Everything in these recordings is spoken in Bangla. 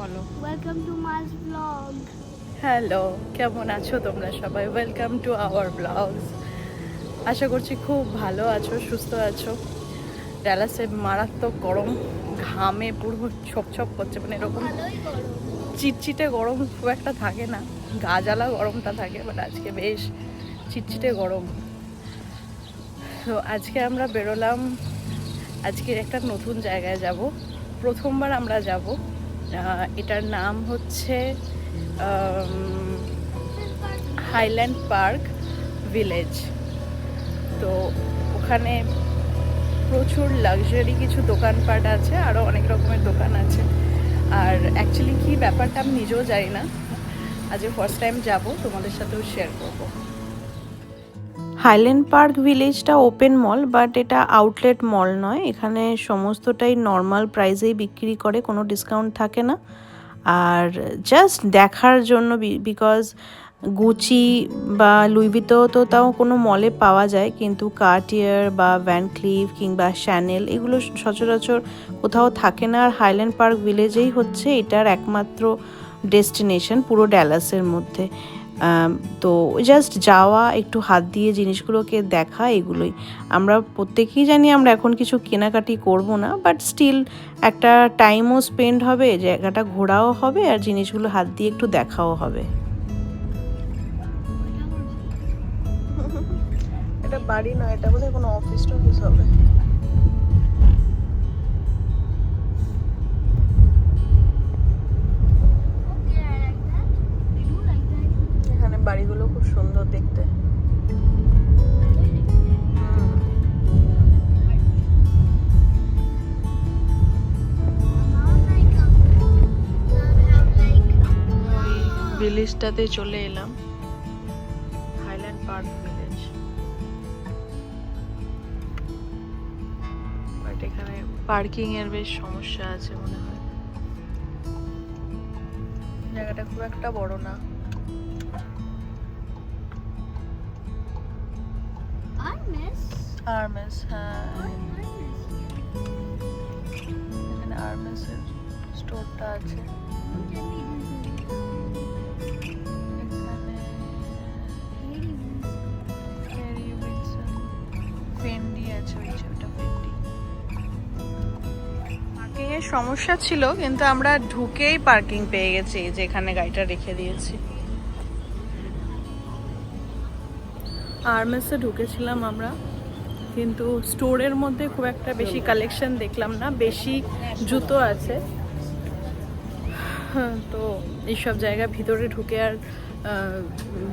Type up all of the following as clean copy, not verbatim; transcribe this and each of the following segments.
বলো। ওয়েলকাম টু মাস ব্লগ। হ্যালো, কেমন আছো তোমরা সবাই? Welcome to our blogs. আশা করছি খুব ভালো আছো, সুস্থ আছো। ডালাসে মারাত্মক গরম, ঘামে পুরো ছপ করছে, মানে এরকম ভালোই গরম। চিটচিটে গরম খুব একটা থাকে না, গা জ্বালা গরমটা থাকে, বাট আজকে বেশ চিটচিটে গরম। তো আজকে আমরা বেরোলাম, আজকে একটা নতুন জায়গায় যাব, প্রথমবার আমরা যাব। এটার নাম হচ্ছে হাইল্যান্ড পার্ক ভিলেজ। তো ওখানে প্রচুর লাক্সারি কিছু দোকানপাট আছে, আরও অনেক রকমের দোকান আছে। আর অ্যাকচুয়ালি কী ব্যাপারটা আমি নিজেও জানি না, আজকে ফার্স্ট টাইম যাব, তোমাদের সাথেও শেয়ার করবো। হাইল্যান্ড পার্ক ভিলেজটা ওপেন মল, বাট এটা আউটলেট মল নয়। এখানে সমস্তটাই নর্মাল প্রাইসেই বিক্রি করে, কোনো ডিসকাউন্ট থাকে না। আর জাস্ট দেখার জন্য, বিকজ গুচি বা লুইভিতো তো তাও কোনো মলে পাওয়া যায়, কিন্তু কার্টিয়ার বা ভ্যান ক্লিফ কিংবা শ্যানেল এগুলো সচরাচর কোথাও থাকে না। আর হাইল্যান্ড পার্ক ভিলেজেই হচ্ছে এটার একমাত্র ডেস্টিনেশন পুরো ড্যালাসের মধ্যে। তো জাস্ট যাওয়া, একটু হাত দিয়ে জিনিসগুলোকে দেখা, এগুলোই। আমরা প্রত্যেকেই জানি আমরা এখন কিছু কেনাকাটি করব না, বাট স্টিল একটা টাইমও স্পেন্ড হবে, জায়গাটা ঘোরাও হবে, আর জিনিসগুলো হাত দিয়ে একটু দেখাও হবে। এটা বাড়ি নয়, এটা বোধহয় কোনো অফিস টফিস হবে। এখানে বাড়িগুলো খুব সুন্দর দেখতে। ভিলেজটাতে চলে এলাম, হাইল্যান্ড পার্ক ভিলেজ। বাট এখানে পার্কিং এর বেশ সমস্যা আছে মনে হয়, জায়গাটা খুব একটা বড় না। আরমেস, হ্যাঁ, এখানে আরমেসের স্টোরটা আছে। পার্কিং এর সমস্যা ছিল, কিন্তু আমরা ঢুকেই পার্কিং পেয়ে গেছি, যেখানে গাড়িটা রেখে দিয়েছি। আরমেসে ঢুকেছিলাম আমরা, কিন্তু স্টোরের মধ্যে খুব একটা বেশি কালেকশন দেখলাম না, বেশি জুতো আছে। তো এইসব জায়গা ভিতরে ঢুকে আর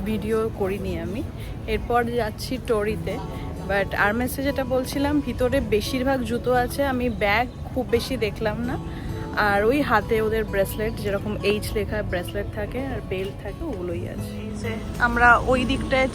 ভিডিও করিনি আমি। এরপর যাচ্ছি টোরিতে, বাট আরমেসে যেটা বলছিলাম, ভিতরে বেশিরভাগ জুতো আছে, আমি ব্যাগ খুব বেশি দেখলাম না। আর ওই হাতে ওদের ব্রেসলেট, যেরকম এইচ লেখা ব্রেসলেট থাকে আর বেল্ট থাকে, ওগুলোই আছে। আমরা ওই দিকটায়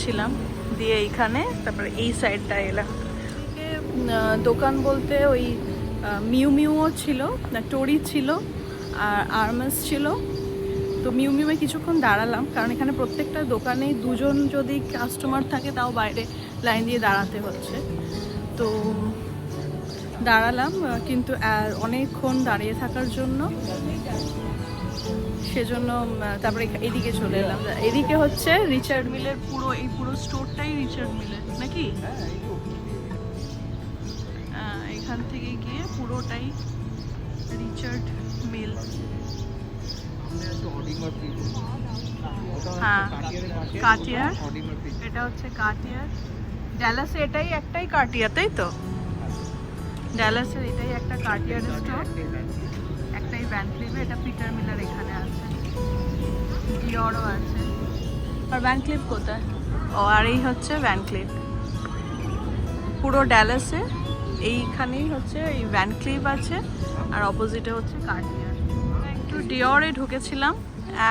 ছিলাম, দিয়ে এইখানে তারপরে এই সাইডটায় এলাম। দোকান বলতে ওই মিউও ছিল, না টোরি ছিল, আর আরমেস ছিল। তো মিউয়ে কিছুক্ষণ দাঁড়ালাম, কারণ এখানে প্রত্যেকটা দোকানেই দুজন যদি কাস্টমার থাকে তাও বাইরে লাইন দিয়ে দাঁড়াতে হচ্ছে। তো দাঁড়ালাম, কিন্তু অনেকক্ষণ দাঁড়িয়ে থাকার জন্য সেজন্য তারপরে এদিকে চলে এলাম। এদিকে হচ্ছে রিচার্ড মিলের পুরো স্টোরটাই রিচার্ড মিলের নাকি, এখান থেকে গিয়ে পুরোটাই রিচার্ড মিল। হ্যাঁ, কার্টিয়ার, এটা হচ্ছে কার্টিয়ার। ড্যালাসে এটাই একটাই কার্টিয়ার, তাই তো? ড্যালাসের এটাই একটা কার্টিয়ার স্টোর, একটাই ভ্যান ক্লিফে, এটা পিটার মিলার এখানে আছে, ডিওরও আছে। আর ভ্যান ক্লিফ কোথায়? ও, আর এই হচ্ছে ভ্যান ক্লিফ। পুরো ড্যালাসে এইখানেই হচ্ছে এই ভ্যান ক্লিফ আছে, আর অপোজিটে হচ্ছে কার্টিয়ার। একটু ডিওরে ঢুকেছিলাম,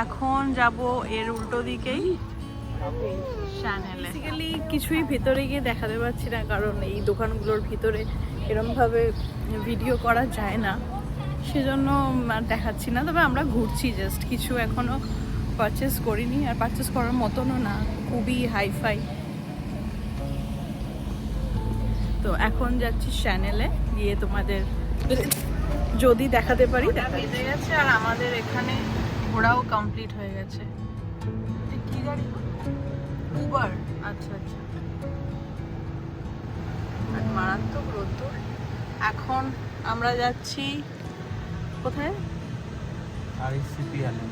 এখন যাব এর উল্টো দিকেই শ্যানেলে। বেসিক্যালি কিছুই ভিতরে গিয়ে দেখাতে পারছি না, কারণ এই দোকানগুলোর ভিতরে এরমভাবে ভিডিও করা যায় না, সেজন্য আর দেখাচ্ছি না। তবে আমরা ঘুরছি, জাস্ট কিছু এখনও পারচেস করিনি, আর পারচেস করার মতনও না, খুবই হাইফাই। তো এখন যাচ্ছি শ্যানেলে, গিয়ে তোমাদের যদি দেখাতে পারি বেজে গেছে আর আমাদের এখানে ঘোরাও কমপ্লিট হয়ে গেছে। কি গাড়ি? উবার। আচ্ছা আচ্ছা। আর মারাত্মক রোদ্দুর। এখন আমরা যাচ্ছি কোথায়? আরএসসিপি অ্যালেন।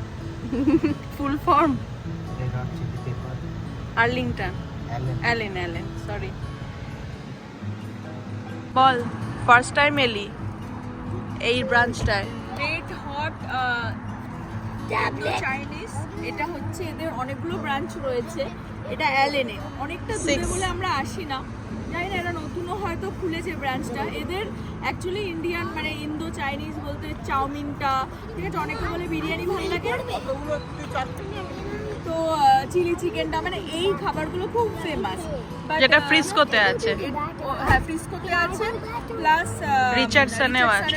ফুল ফর্ম লেখা আছে paper. Arlington. Allen. Allen sorry. বল, ফার্স্ট টাইম এলি এই ব্রাঞ্চটায়? রেড হট চাইনিজ, এটা হচ্ছে এদের অনেকগুলো ব্রাঞ্চ রয়েছে। এটা অ্যালেনে অনেকটা দূরে Six. বলে আমরা আসি না, জানি না, এটা নতুনও হয়তো খুলেছে ব্রাঞ্চটা। এদের অ্যাকচুয়ালি ইন্ডিয়ান মানে ইন্দো চাইনিজ বলতে চাউমিনটা ঠিক আছে, অনেকে বলে বিরিয়ানি ভালো লাগে, তো চিলি চিকেনটা মানে এই খাবারগুলো খুব ফেমাস। যেটা ফ্রিস্কোতে আছে। হ্যাঁ ফ্রিস্কোতে আছে, প্লাস রিচার্ডসনেও আছে।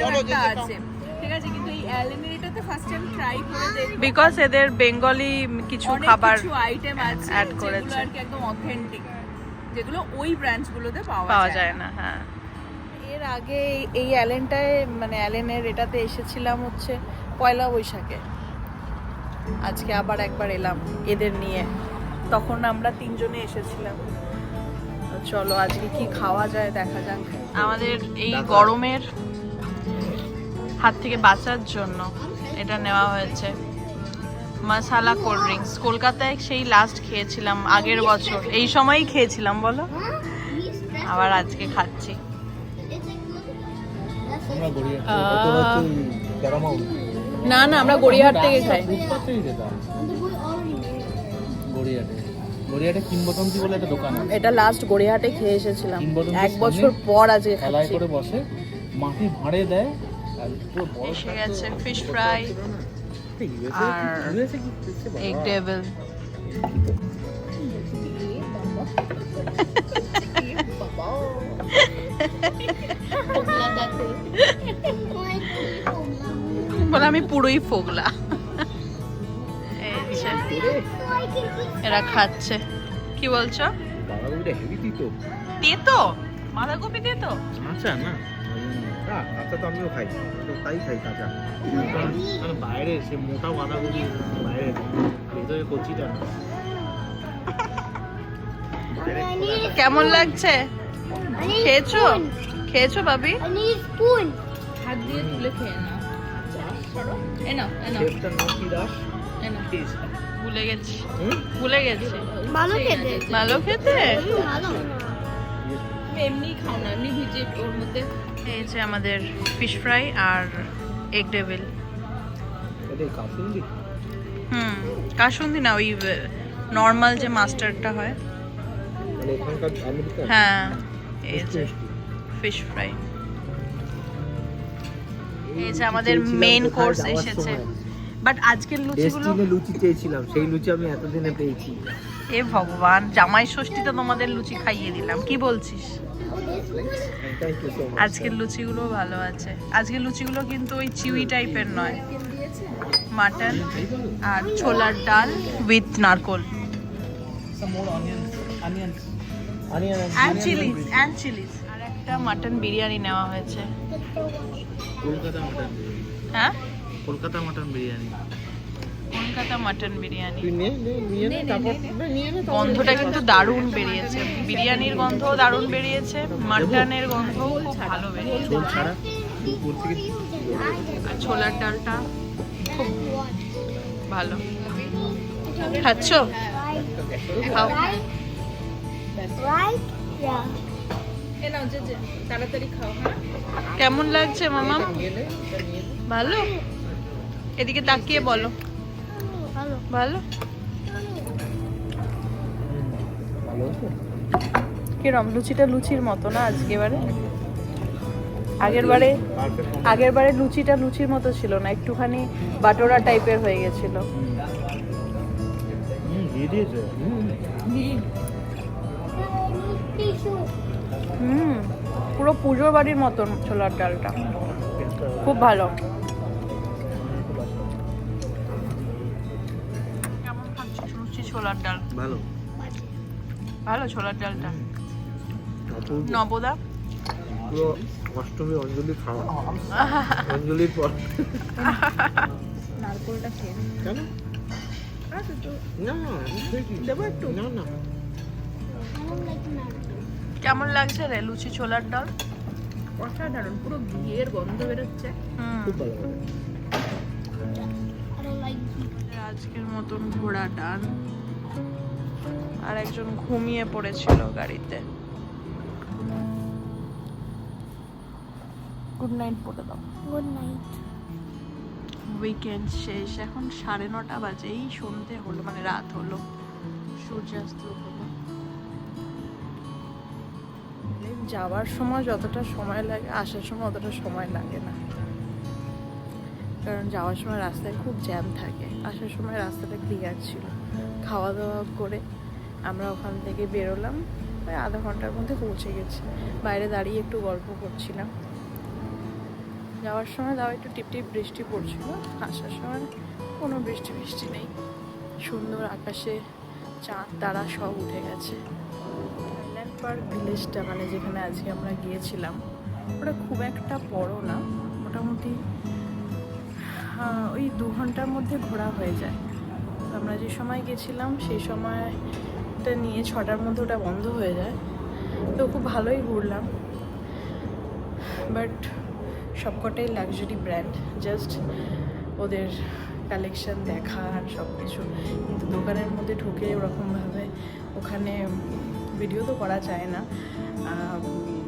আছে ঠিক আছে, কিন্তু এই অ্যালেনের এটাতে ফার্স্ট টাইম ট্রাই করে দেখব, বিকজ এদের বেঙ্গলি কিছু অনেক খাবার কিছু আইটেম আছে add যেগুলো করেছে। আর কি একদম অথেন্টিক, যেগুলো ওই ব্রাঞ্চগুলোতে পাওয়া যায় না। হ্যাঁ, এর আগে এই অ্যালেনটায় মানে অ্যালেনের এটাতে এসেছিলাম হচ্ছে পয়লা বৈশাখে। আজকে আবার একবার এলাম এদের নিয়ে, তখন আমরা তিনজনে এসেছিলাম। তো চলো আজকে কি খাওয়া যায় দেখা যাক। আমাদের এই গরমের হাত থেকে বাঁচার জন্য এটা নেওয়া হয়েছে মশালা কোল্ড ড্রিঙ্কস। কলকাতায় সেই লাস্ট খেয়েছিলাম আগের বছর এই সময়ই খেয়েছিলাম বলো, আবার আজকে খাচ্ছি। আমরা গড়িয়া কত হচ্ছে প্যারামাউন্ট। না না, আমরা গড়িয়াহাট থেকে খাই। ফুটপাত থেকে যেতাম গড়িয়াহাটে। গড়িয়াহাটে কিংবদন্তি বলে একটা দোকান আছে। এটা লাস্ট গড়িয়াহাটে খেয়ে এসেছিলাম কিংবদন্তির এক বছর পর আজকে খেলায় খাচ্ছি। করে বসে, মাটি ভাঁড়ে দেয় আর পুরো বড় এসে গেছে ফিশ ফ্রাই আর এগ ডেভিল। বলে আমি পুরোই ফোগলা। এই যে, এরা খাচ্ছে। কি বলছো? বাঁধাকপিটা হেভি দিত। তেতো? বাঁধাকপি তেতো? কাঁচা না, কাঁচা তো আমিও খাই, তো তাই খাই কাঁচা। মানে বাইরে সে মোটা বাঁধাকপি বাইরে, ভেতরে কচিটা না। কেমন লাগছে? খেয়েছো? খেয়েছো বাবি? I need spoon. হাত দিয়ে তুলে খেয়ে নাও। এনাও এনাও শেফটার নাম কি দাস? এনাও। ভুলে গেছি, হুম? ভুলে গেছি। ভালো খেতে। ভালো খেতে? ভালো। এমনি খাও না, এমনি ভিজে ওর মধ্যে। এই যে আমাদের ফিশ ফ্রাই আর এগ ডেভিল। এটা কাসুন্দি। কাসুন্দি না, ওই নর্মাল যে মাস্টার্ডটা হয়। মানে এখানকার আমেরিকান। হ্যাঁ, এই যে ফিশ ফ্রাই। এই যে আমাদের মেইন কোর্স এসেছে। বাট আজকের লুচিগুলো, ডেস্টিনে লুচি চেয়েছিলাম, সেই লুচি আমি এতদিনে পেয়েছি। এ ভগবান, জামাই ষষ্ঠীতে তোমাদের লুচি খাইয়ে দিলাম, কি বলছিস? Thank you so much. আজকের লুচিগুলো ভালো আছে। আজকের লুচিগুলো কিন্তু ওই চিউই টাইপের নয়, মাটন আর ছোলার ডাল উইথ নারকোল অ্যান্ড চিলিজ আর একটা মাটন বিরিয়ানি নেওয়া হয়েছে। কলকাতা মাটন। হ্যাঁ, কলকাতা মাটন বিরিয়ানি। কলকাতা মাটন বিরিয়ানি। তুই নিয়ে নে তারপর নিয়ে নে। গন্ধটা কিন্তু দারুণ বেরিয়েছে, বিরিয়ানির গন্ধও দারুণ বেরিয়েছে, মাটনের গন্ধও খুব ভালো বেরিয়েছে, ঝোল ছাড়া উপর থেকে আর ছোলার ডালটা খুব ভালো। খাচ্ছ? খাও। Right? Yeah. এনাও যে যে তাড়াতাড়ি খাও। হ্যাঁ কেমন লাগছে মামা? ভালো? এদিকে তাকিয়ে বলো। ভালো। ভালো? ভালো আছে। কিরম লুচিটা? লুচির মতো না আজকে বারে? আগের বারে লুচিটা লুচির মতো ছিল না, একটুখানি বাটোরা টাইপের হয়ে গেছিল। দিয়ে দিয়েছে। Tissue. পুরো পুজোর বাড়ির মতন ছোলার ডালটা, খুব ভালো। কেমন খাচ্ছিস লুচি ছোলার ডাল? ভালো। ভালো ছোলার ডালটা। অপূর্ব। নবদা পুরো অষ্টমী অঞ্জলি খাওয়া অঞ্জলির পর নারকোলটা খেয়ে নে। কেন আচ্ছা তো না আমি খেয়েছি। দেবো একটু? না না I don't like narco. কেমন লাগছে রে লুচি ছোলার ডাল? অসাধারণ, পুরো ঘিয়ের গন্ধ বেরোচ্ছে। খুব ভালো লাগে I don't like ghee. আজকের মতন ঘোড়া ডান। আর একজন ঘুমিয়ে পড়েছিল গাড়িতে। গুড নাইট বলে দাও। Good night. উইকেন্ড শেষ, এখন 9:30 বাজে, এই সন্ধে হলো মানে রাত হলো, সূর্যাস্ত হলো। যাওয়ার সময় যতটা সময় লাগে আসার সময় অতটা সময় লাগে না, কারণ যাওয়ার সময় রাস্তায় খুব জ্যাম থাকে, আসার সময় রাস্তাটা ক্লিয়ার ছিল। খাওয়া দাওয়া করে আমরা ওখান থেকে বেরোলাম, প্রায় আধা ঘন্টার মধ্যে পৌঁছে গেছি। বাইরে দাঁড়িয়ে একটু গল্প করছিলাম। যাওয়ার সময় তাও একটু টিপটিপ বৃষ্টি পড়ছিল, আসার সময় কোনো বৃষ্টি নেই। সুন্দর আকাশে চাঁদ তারা সব উঠে গেছে। আইল্যান্ড পার্ক ভিলেজটা মানে যেখানে আজকে আমরা গিয়েছিলাম, ওটা খুব একটা বড় না, মোটামুটি ওই 2 ঘন্টার মধ্যে ঘোরা হয়ে যায়। তো আমরা যে সময় গেছিলাম সেই সময়টা নিয়ে 6টার মধ্যে ওটা বন্ধ হয়ে যায়। তো খুব ভালোই ঘুরলাম, বাট সবকটাই লাক্সারি ব্র্যান্ড, জাস্ট ওদের কালেকশন দেখা আর সব কিছু। কিন্তু দোকানের মধ্যে ঢুকে ওরকমভাবে ওখানে ভিডিও তো করা যায় না,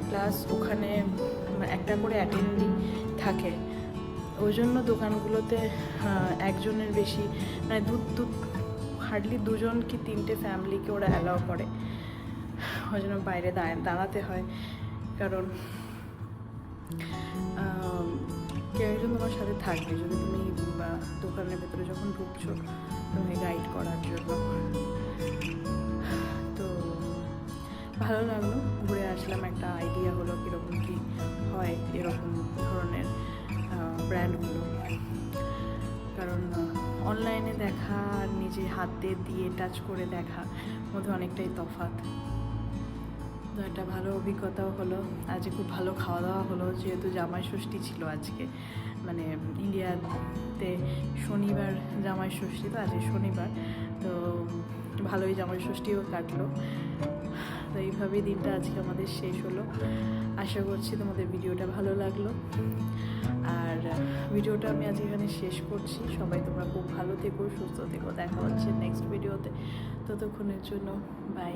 প্লাস ওখানে একটা করে অ্যাটেন্ডি থাকে, ওই জন্য দোকানগুলোতে একজনের বেশি মানে হার্ডলি 2জন কি 3টে ফ্যামিলিকে ওরা অ্যালাউ করে। ওই জন্য বাইরে দাঁড়াতে হয়, কারণ কেউ একজন তোমার সাথে থাকবে যদি তুমি দোকানের ভেতরে যখন ঢুকছো তুমি গাইড করার জন্য। তো ভালো লাগলো, ঘুরে আসলাম, একটা আইডিয়া হলো কীরকম কী হয় এরকম ধরনের ব্র্যান্ডগুলো। কারণ অনলাইনে দেখা আর নিজে হাতে দিয়ে টাচ করে দেখা মধ্যে অনেকটাই তফাৎ। তো একটা ভালো অভিজ্ঞতাও হলো। আজকে খুব ভালো খাওয়া দাওয়া হলো, যেহেতু জামাই ষষ্ঠী ছিল আজকে, মানে ইন্ডিয়াতে শনিবার জামাই ষষ্ঠী, তো আজকে শনিবার, তো ভালোই জামাই ষষ্ঠীও কাটলো। তো এইভাবেই দিনটা আজকে আমাদের শেষ হলো। আশা করছি তোমাদের ভিডিওটা ভালো লাগলো, আর ভিডিওটা আমি আজ এখানে শেষ করছি। সবাই তোমরা খুব ভালো থেকো, সুস্থ থেকো, দেখা হচ্ছে নেক্সট ভিডিওতে। ততক্ষণের জন্য বাই।